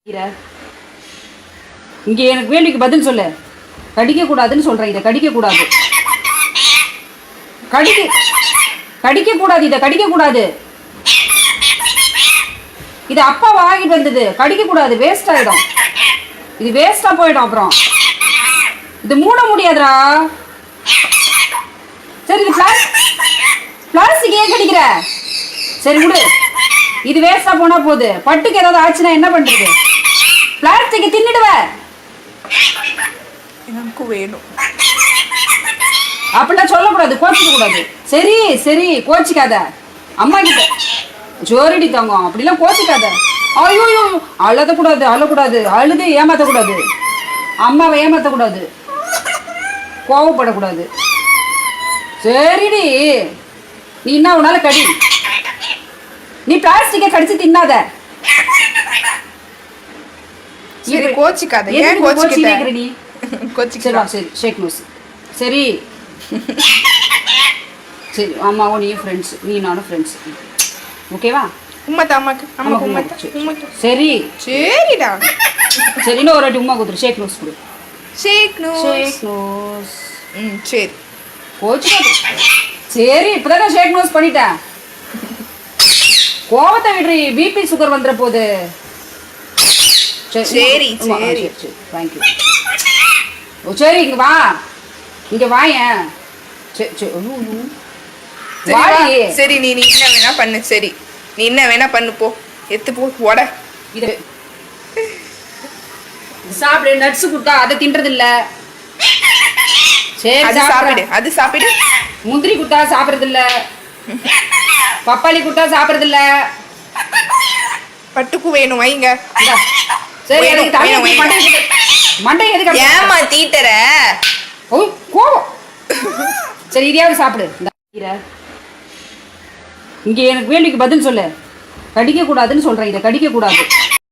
இங்க எனக்கு கேள்விக்கு பதில் சொல்லு. கடிக்க கூடாதுன்னு சொல்றேன். இதை கடிக்க கூடாது. கடிக்க கூடாது. இதை கடிக்க கூடாது. இது அப்பா வாங்கிட்டு வந்தது. கடிக்க கூடாது. வேஸ்ட் ஆயிடும். இது வேஸ்டா போயிடும். அப்புறம் இது மூட முடியாதுடா. சரி, இது பிளாஸ்டிக் ஏன் கடிக்கிற? சரி விடு. இது வேஸ்டா போனா போகுது. பட்டுக்கு ஏதாவது ஆச்சுன்னா என்ன பண்றது? பிளாஸ்டிக் தின்னுடுவ. எனக்கு வேணும். அப்படிலாம் சொல்லக்கூடாது. கோச்சிக்க கூடாது. சரி சரி, கோச்சிக்காத. அம்மா கிட்ட ஜோரடி தங்கம். அப்படிலாம் கோச்சிக்காத. ஐயோ, அழக்கூடாது. அழுது ஏமாத்தக்கூடாது. அம்மாவை ஏமாத்தக்கூடாது. கோவப்படக்கூடாது. சரிடி, நீ என்ன உன்னால கடி. நீ பிளாஸ்டிக்கை கடிச்சு தின்னாத. சரி, கோச்சிக்காத. ஏன் கோச்சிக்கிற நீ? கோச்சிக்கிறா. சரி, ஷேக் நோஸ். சரி சரி, அம்மாவும் நீயும் ஃப்ரெண்ட்ஸ். நீ நானும் ஃப்ரெண்ட்ஸ். ஓகேவா? உம்மத்தா அம்மாக்கு. அம்மாக்கு உம்மத்தா. சரி சரிடா. சரி, இன்னும் ஒரு வாட்டி உமா கொடுத்துரு. ஷேக் நோஸ் கொடு. ஷேக் நோஸ். சரி. கோச்சிக்காது. சரி, இப்பதான் ஷேக் நோஸ் பண்ணிட்டேன். கோவத்தை விடுறி. பிபி சுகர் வந்துட போகுது. சரி சரி, தேங்க்யூ. ஓ சரி, இங்க வா. இங்க வாயேன். சரி, நீ என்ன வேணா பண்ணு. சரி, நீ என்ன வேணா பண்ணு. போ, எத்து போ. உட இது சாப்பிடு. நட்ஸ் கொடுத்தா அதை தின்றது இல்ல. சரி, அது சாப்பிடு. முந்திரி கொடுத்தா சாப்பிடுறது இல்ல. பப்பாளி கொடுத்தா சாப்பிடுறது இல்ல. பட்டுக்கு வேணும். வைங்க. சரி, மண்டை எதுக்கு ஏமா தீட்டற? ஓ, கோவம். சரி, இதையாவது சாப்பிடு. இங்க எனக்கு கேள்விக்கு பதில் சொல்லு. கடிக்க கூடாதுன்னு சொல்றேன். இதை கடிக்க கூடாது.